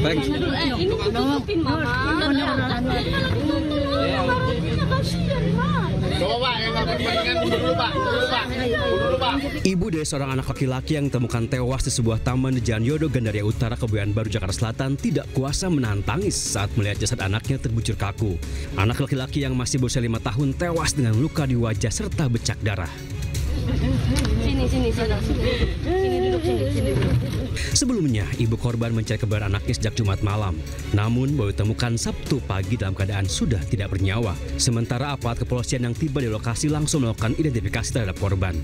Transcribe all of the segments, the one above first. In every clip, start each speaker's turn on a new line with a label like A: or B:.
A: Thanks.
B: Ini tutupin mama.
C: Coba Pak, yang nggak dulu Pak.
D: Ibu dari seorang anak laki-laki yang ditemukan tewas di sebuah taman di Jalan Yodo, Gandaria Utara, Kebayoran Baru, Jakarta Selatan tidak kuasa menahan tangis saat melihat jasad anaknya terbujur kaku. Anak laki-laki yang masih berusia 5 tahun tewas dengan luka di wajah serta becak darah.
B: Sini duduk sini.
D: Sebelumnya, ibu korban mencari keberadaan anaknya sejak Jumat malam. Namun, baru ditemukan Sabtu pagi dalam keadaan sudah tidak bernyawa. Sementara aparat kepolisian yang tiba di lokasi langsung melakukan identifikasi terhadap korban.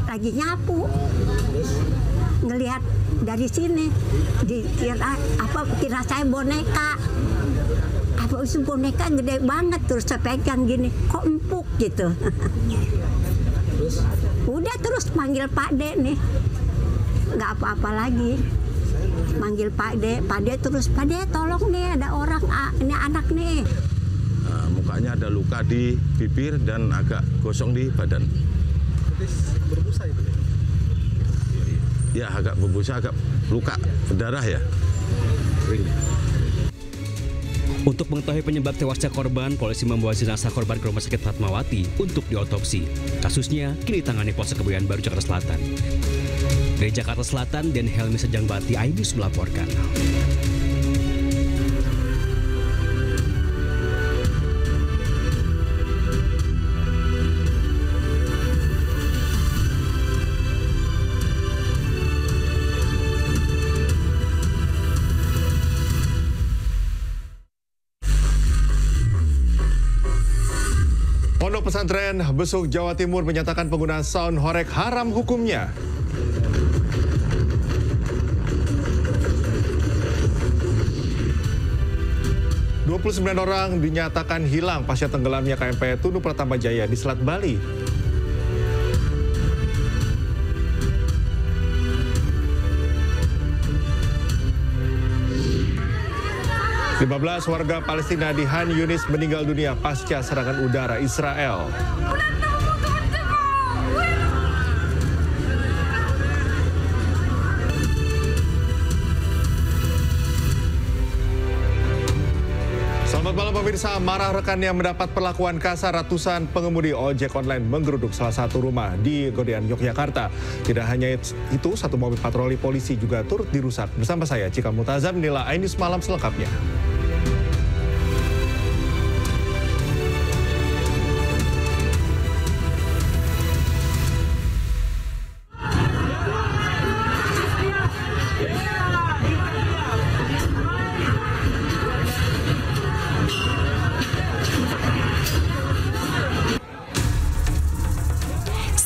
E: Lagi nyapu, ngelihat dari sini, kira saya boneka. Apa itu boneka gede banget, terus saya pegang gini, kok empuk gitu. Udah terus panggil Pak D nih, nggak apa-apa lagi. Manggil Pak D terus, Pak D tolong nih ada orang, ini anak nih.
F: Mukanya ada luka di bibir dan agak gosong di badan.
A: Berbusa itu
F: ya? Ya agak berbusa, agak luka berdarah ya.
D: Untuk mengetahui penyebab tewasnya korban, polisi membawa jenazah korban ke Rumah Sakit Fatmawati untuk diotopsi. Kasusnya kini ditangani Polsek Kebayoran Baru, Jakarta Selatan. Dari Jakarta Selatan, Den Helmi Sejangbati, iNews melaporkan.
G: Pondok Pesantren Besuk, Jawa Timur menyatakan penggunaan sound horeg haram hukumnya. ...29 orang dinyatakan hilang pasca tenggelamnya KMP Tunu Pratamajaya di Selat Bali. ...15 warga Palestina di Han Yunis meninggal dunia pasca serangan udara Israel. Selamat malam pemirsa, marah rekannya mendapat perlakuan kasar, ratusan pengemudi ojek online menggeruduk salah satu rumah di Godean, Yogyakarta. Tidak hanya itu, satu mobil patroli polisi juga turut dirusak. Bersama saya, Cika Multazam, inilah iNews Malam selengkapnya.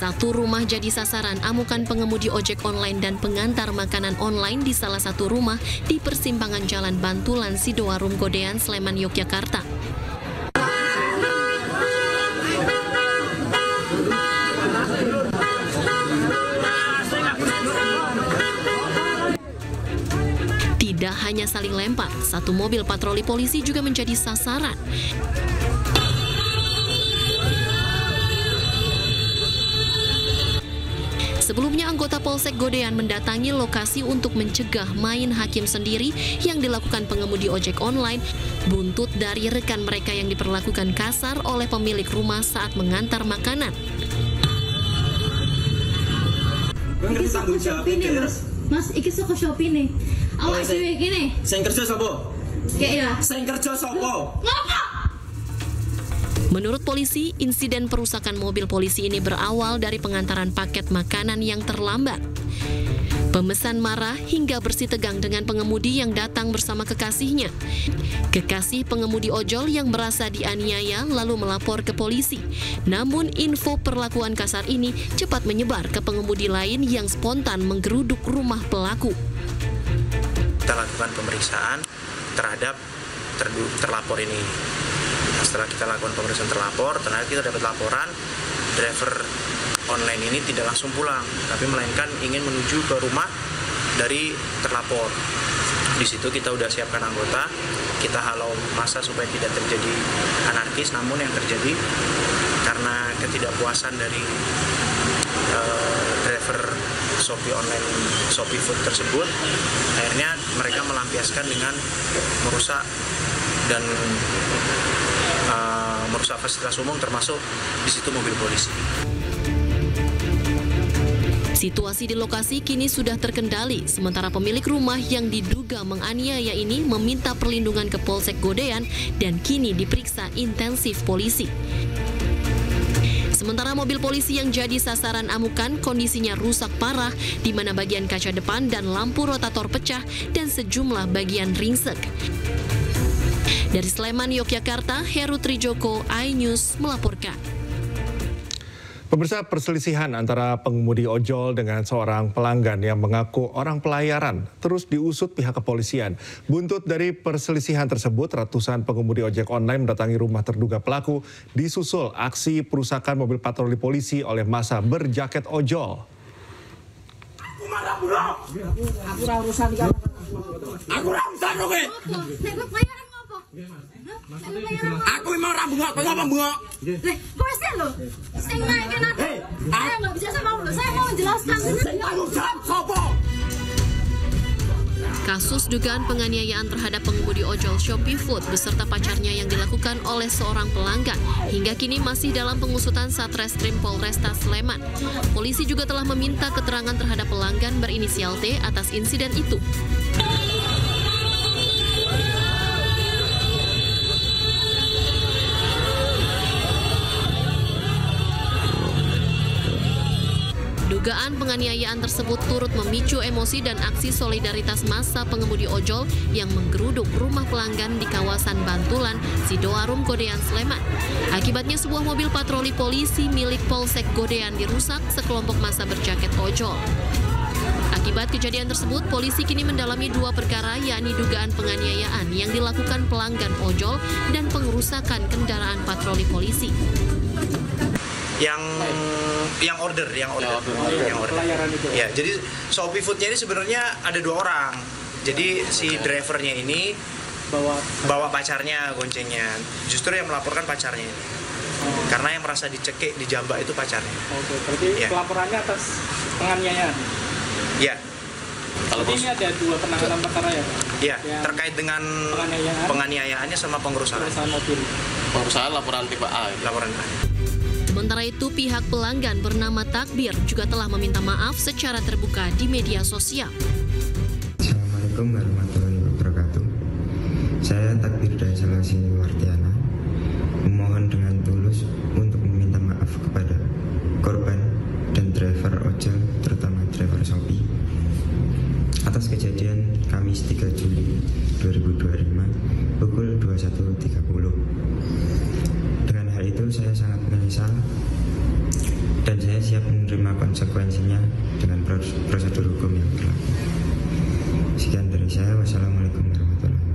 H: Satu rumah jadi sasaran amukan pengemudi ojek online dan pengantar makanan online di salah satu rumah di persimpangan Jalan Bantulan Sidoarum Godean, Sleman, Yogyakarta. Tidak hanya saling lempar, satu mobil patroli polisi juga menjadi sasaran. Sebelumnya anggota Polsek Godean mendatangi lokasi untuk mencegah main hakim sendiri yang dilakukan pengemudi ojek online, buntut dari rekan mereka yang diperlakukan kasar oleh pemilik rumah saat mengantar makanan.
I: Iki saka Shopee nih mas, iki saka Shopee nih. Awak dhewe gini. Sing kerja sapa? Ya. Sing kerja sapa? Ngapa?
H: Menurut polisi, insiden perusakan mobil polisi ini berawal dari pengantaran paket makanan yang terlambat. Pemesan marah hingga bersitegang dengan pengemudi yang datang bersama kekasihnya. Kekasih pengemudi ojol yang merasa dianiaya lalu melapor ke polisi. Namun info perlakuan kasar ini cepat menyebar ke pengemudi lain yang spontan menggeruduk rumah pelaku.
J: Kita lakukan pemeriksaan terhadap terlapor ini. Setelah kita lakukan pemeriksaan terlapor, ternyata kita dapat laporan driver online ini tidak langsung pulang, tapi melainkan ingin menuju ke rumah dari terlapor. Di situ kita udah siapkan anggota, kita halau massa supaya tidak terjadi anarkis, namun yang terjadi karena ketidakpuasan dari driver Shopee Food tersebut. Akhirnya mereka melampiaskan dengan merusak dan merusak fasilitas umum, termasuk di situ mobil polisi.
H: Situasi di lokasi kini sudah terkendali, sementara pemilik rumah yang diduga menganiaya ini meminta perlindungan ke Polsek Godean dan kini diperiksa intensif polisi. Sementara mobil polisi yang jadi sasaran amukan kondisinya rusak parah, di mana bagian kaca depan dan lampu rotator pecah dan sejumlah bagian ringsek. Dari Sleman, Yogyakarta, Heru Trijoko, iNews melaporkan.
G: Pemirsa, perselisihan antara pengemudi ojol dengan seorang pelanggan yang mengaku orang pelayaran terus diusut pihak kepolisian. Buntut dari perselisihan tersebut, ratusan pengemudi ojek online mendatangi rumah terduga pelaku, disusul aksi perusakan mobil patroli polisi oleh massa berjaket ojol.
C: Aku memang orang bengok, kau apa bengok?
B: Polisi loh, saya naikin aku. Saya nggak bisa sama lo, saya mau menjelaskan.
H: Kasus dugaan penganiayaan terhadap pengemudi ojol Shopee Food beserta pacarnya yang dilakukan oleh seorang pelanggan hingga kini masih dalam pengusutan Satreskrim Polresta Sleman. Polisi juga telah meminta keterangan terhadap pelanggan berinisial T atas insiden itu. Dugaan penganiayaan tersebut turut memicu emosi dan aksi solidaritas massa pengemudi ojol yang menggeruduk rumah pelanggan di kawasan Bantulan, Sidoarum, Godean, Sleman. Akibatnya sebuah mobil patroli polisi milik Polsek Godean dirusak sekelompok massa berjaket ojol. Akibat kejadian tersebut, polisi kini mendalami dua perkara, yakni dugaan penganiayaan yang dilakukan pelanggan ojol dan pengerusakan kendaraan patroli polisi.
J: Yang order. Ya, jadi Shopee Food-nya ini sebenarnya ada dua orang. Jadi si drivernya ini bawa pacarnya goncengnya. Justru yang melaporkan pacarnya ini. Karena yang merasa dicekik, dijambak itu pacarnya.
A: Oke, berarti pelaporannya atas penganiayaan.
J: Ya.
A: Kalau ini ada dua penanganan perkara ya, Pak?
J: Iya, terkait dengan penganiayaannya sama pengerusakan.
C: Pengerusakan laporan tipe A.
J: Laporan A.
H: Sementara itu, pihak pelanggan bernama Takbir juga telah meminta maaf secara terbuka di media sosial.
K: Assalamualaikum warahmatullahi wabarakatuh. Saya Takbir dari Selasi Wartiana, memohon dengan tulus untuk meminta maaf kepada korban dan driver ojol, terutama driver Shopee, atas kejadian Kamis 3 Juli 2025 pukul 21.30. Dengan hal itu saya sangat menyesal dan saya siap menerima konsekuensinya dengan prosedur hukum yang berlaku. Sekian dari saya. Wassalamualaikum warahmatullahi wabarakatuh.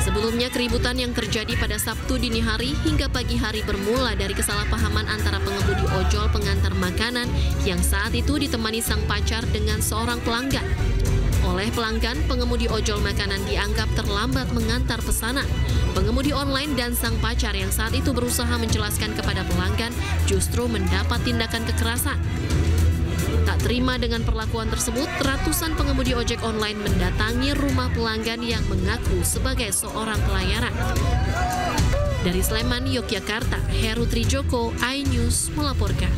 H: Sebelumnya, keributan yang terjadi pada Sabtu dini hari hingga pagi hari bermula dari kesalahpahaman antara pengemudi ojol pengantar makanan yang saat itu ditemani sang pacar dengan seorang pelanggan. Oleh pelanggan, pengemudi ojol makanan dianggap terlambat mengantar pesanan. Pengemudi online dan sang pacar yang saat itu berusaha menjelaskan kepada pelanggan justru mendapat tindakan kekerasan. Tak terima dengan perlakuan tersebut, ratusan pengemudi ojek online mendatangi rumah pelanggan yang mengaku sebagai seorang pelayaran. Dari Sleman, Yogyakarta, Heru Trijoko, iNews melaporkan.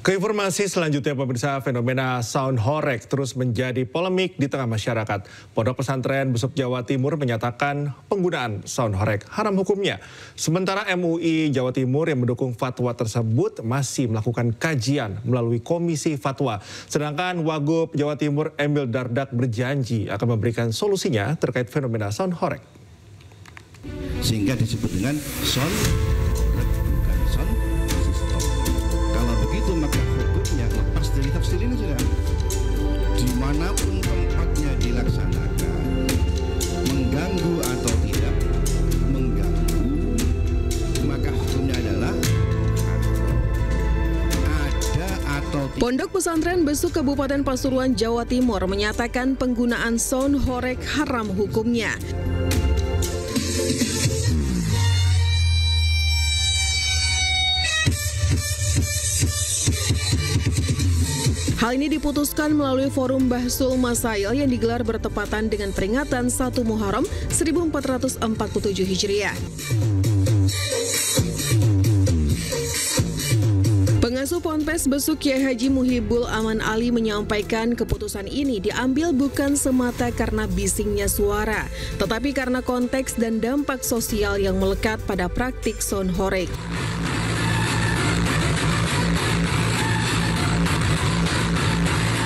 G: Keinformasi selanjutnya, pemirsa, fenomena sound horeg terus menjadi polemik di tengah masyarakat. Pondok Pesantren Besuk Jawa Timur menyatakan penggunaan sound horeg haram hukumnya. Sementara MUI Jawa Timur yang mendukung fatwa tersebut masih melakukan kajian melalui Komisi Fatwa. Sedangkan Wagub Jawa Timur Emil Dardak berjanji akan memberikan solusinya terkait fenomena sound horeg.
L: Sehingga disebut dengan sound bukan sound system. Kalau begitu maka hukumnya lepas dari tafsir ini sudah. Dimanapun tempatnya dilaksanakan, mengganggu atau tidak mengganggu, maka hukumnya adalah ada atau tidak.
M: Pondok Pesantren Besuk Kabupaten Pasuruan, Jawa Timur menyatakan penggunaan sound horeg haram hukumnya. Hal ini diputuskan melalui Forum Bahsul Masail yang digelar bertepatan dengan peringatan 1 Muharram 1447 Hijriah. Pengasuh Ponpes Besuk Kiai Haji Muhibul Aman Ali menyampaikan keputusan ini diambil bukan semata karena bisingnya suara, tetapi karena konteks dan dampak sosial yang melekat pada praktik sound horeg.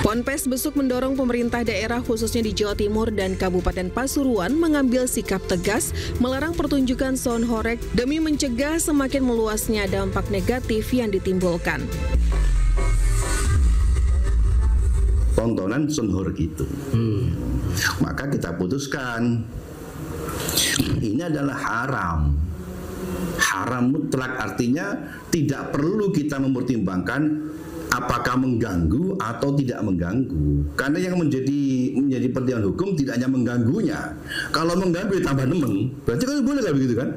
M: Ponpes Besuk mendorong pemerintah daerah khususnya di Jawa Timur dan Kabupaten Pasuruan mengambil sikap tegas melarang pertunjukan sound horeg demi mencegah semakin meluasnya dampak negatif yang ditimbulkan.
L: Tontonan sound horeg itu, maka kita putuskan ini adalah haram. Haram mutlak artinya tidak perlu kita mempertimbangkan apakah mengganggu atau tidak mengganggu. Karena yang menjadi pertimbangan hukum tidak hanya mengganggunya. Kalau mengganggu ya tambah nemen. Berarti kan boleh nggak begitu kan?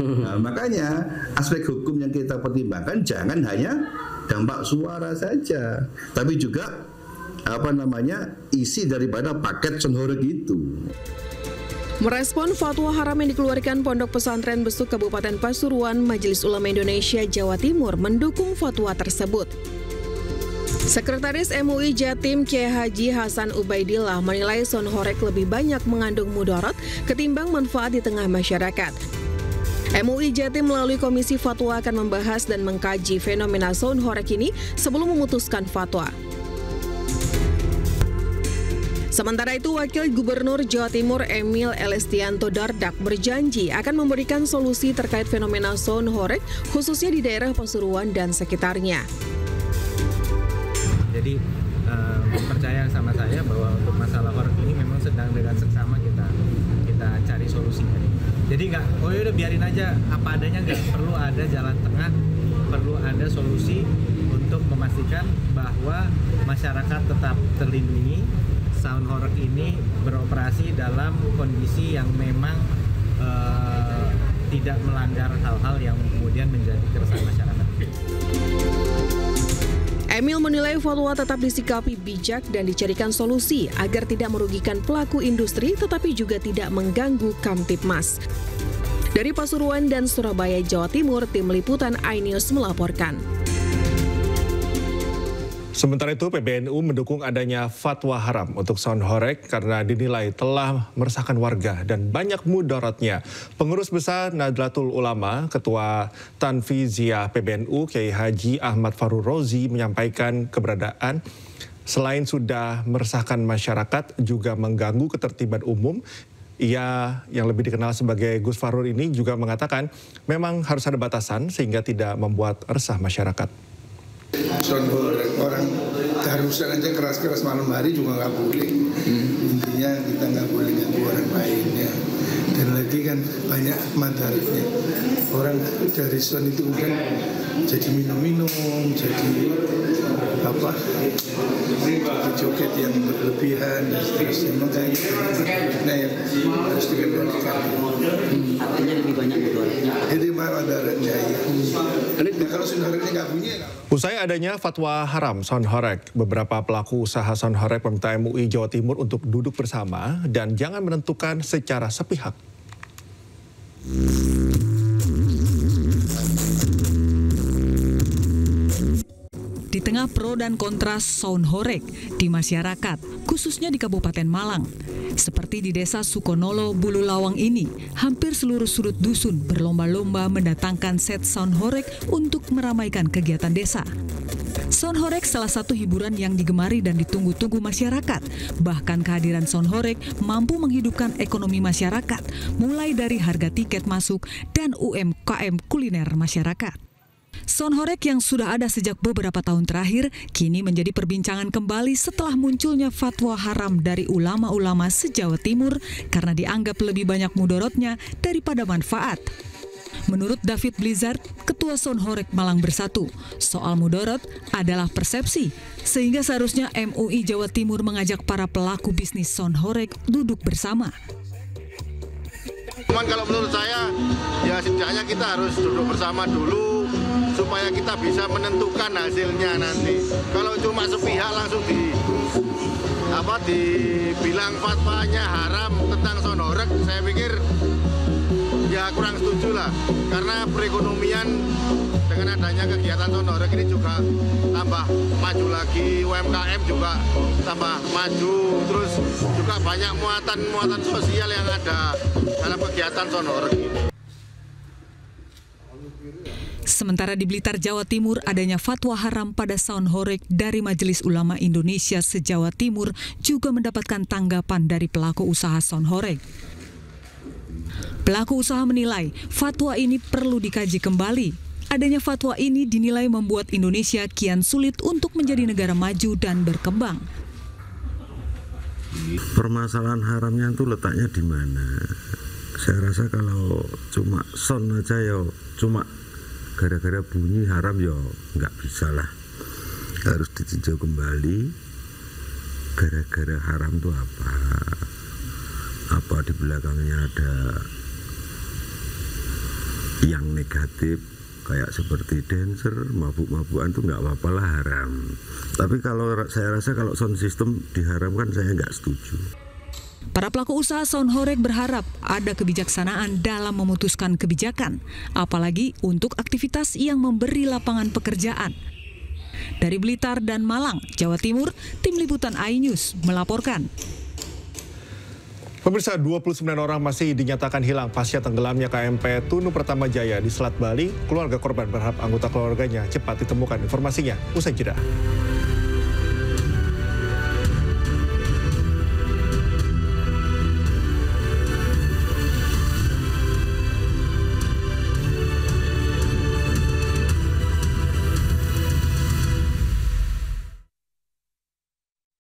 L: Nah, makanya aspek hukum yang kita pertimbangkan jangan hanya dampak suara saja, tapi juga isi daripada paket sound horeg itu.
M: Merespon fatwa haram yang dikeluarkan Pondok Pesantren Besuk Kabupaten Pasuruan, Majelis Ulama Indonesia Jawa Timur mendukung fatwa tersebut. Sekretaris MUI Jatim Kiai Haji Hasan Ubaidillah menilai sound horeg lebih banyak mengandung mudarat ketimbang manfaat di tengah masyarakat. MUI Jatim melalui Komisi Fatwa akan membahas dan mengkaji fenomena sound horeg ini sebelum memutuskan fatwa. Sementara itu, Wakil Gubernur Jawa Timur Emil Elestianto Dardak berjanji akan memberikan solusi terkait fenomena sound horeg khususnya di daerah Pasuruan dan sekitarnya.
N: Jadi percaya sama saya bahwa untuk masalah horeg ini memang sedang dengan seksama kita cari solusinya. Jadi nggak, udah biarin aja apa adanya, nggak perlu ada jalan tengah, perlu ada solusi untuk memastikan bahwa masyarakat tetap terlindungi. Sound horeg ini beroperasi dalam kondisi yang memang tidak melanggar hal-hal yang kemudian menjadi keresahan masyarakat.
M: Emil menilai fatwa tetap disikapi bijak dan dicarikan solusi agar tidak merugikan pelaku industri tetapi juga tidak mengganggu Kamtibmas. Dari Pasuruan dan Surabaya, Jawa Timur, Tim Liputan iNews melaporkan.
G: Sementara itu, PBNU mendukung adanya fatwa haram untuk sound horeg karena dinilai telah meresahkan warga dan banyak mudaratnya. Pengurus Besar Nahdlatul Ulama, Ketua Tanfiziyah PBNU, Kiai Haji Ahmad Farur Rozi menyampaikan keberadaan selain sudah meresahkan masyarakat, juga mengganggu ketertiban umum. Ia yang lebih dikenal sebagai Gus Farur ini juga mengatakan memang harus ada batasan sehingga tidak membuat resah masyarakat.
O: Sound horeg orang keharusan aja keras-keras malam hari juga nggak boleh. Intinya kita nggak boleh ganggu orang lain ya. Dan lagi kan banyak madaratnya. Orang dari sound itu kan jadi minum-minum, jadi joget yang berlebihan dan seterusnya. Makanya yang harus dikendalikan. Artinya lebih banyak mudaratnya. Jadi madaratnya ya. Kalau sound horegnya nggak bunyi ya.
G: Usai adanya fatwa haram sound horeg, beberapa pelaku usaha sound horeg meminta MUI Jawa Timur untuk duduk bersama dan jangan menentukan secara sepihak.
P: Di tengah pro dan kontra sound horeg di masyarakat, khususnya di Kabupaten Malang, seperti di Desa Sukonolo, Bulu Lawang ini, hampir seluruh sudut dusun berlomba-lomba mendatangkan set sound horeg untuk meramaikan kegiatan desa. Sound horeg salah satu hiburan yang digemari dan ditunggu-tunggu masyarakat. Bahkan kehadiran sound horeg mampu menghidupkan ekonomi masyarakat, mulai dari harga tiket masuk dan UMKM kuliner masyarakat. Sound horeg yang sudah ada sejak beberapa tahun terakhir kini menjadi perbincangan kembali setelah munculnya fatwa haram dari ulama-ulama se-Jawa Timur karena dianggap lebih banyak mudaratnya daripada manfaat. Menurut David Blizzard, Ketua Sound Horeg Malang Bersatu, soal mudarat adalah persepsi, sehingga seharusnya MUI Jawa Timur mengajak para pelaku bisnis sound horeg duduk bersama.
Q: Cuman kalau menurut saya, ya setidaknya kita harus duduk bersama dulu supaya kita bisa menentukan hasilnya nanti. Kalau cuma sepihak langsung dibilang fatwanya haram tentang sound horeg, saya pikir ya kurang setuju lah. Karena perekonomian dengan adanya kegiatan sound horeg ini juga tambah maju lagi, UMKM juga tambah maju, terus juga banyak muatan sosial yang ada dalam kegiatan sound horeg ini.
P: Sementara di Blitar, Jawa Timur, adanya fatwa haram pada sound horeg dari Majelis Ulama Indonesia se-Jawa Timur juga mendapatkan tanggapan dari pelaku usaha sound horeg. Pelaku usaha menilai fatwa ini perlu dikaji kembali. Adanya fatwa ini dinilai membuat Indonesia kian sulit untuk menjadi negara maju dan berkembang.
F: Permasalahan haramnya itu letaknya di mana? Saya rasa kalau cuma sound aja ya cuma gara-gara bunyi haram ya nggak bisa lah, harus ditinjau kembali gara-gara haram itu apa di belakangnya ada yang negatif kayak seperti dancer, mabuk-mabukan itu nggak apa-apa lah haram. Tapi kalau saya rasa kalau sound system diharamkan saya nggak setuju.
P: Para pelaku usaha sound horeg berharap ada kebijaksanaan dalam memutuskan kebijakan, apalagi untuk aktivitas yang memberi lapangan pekerjaan. Dari Blitar dan Malang, Jawa Timur, Tim Liputan iNews melaporkan.
G: Pemirsa, 29 orang masih dinyatakan hilang pasca tenggelamnya KMP Tunu Pertama Jaya di Selat Bali. Keluarga korban berharap anggota keluarganya cepat ditemukan. Informasinya usai jeda.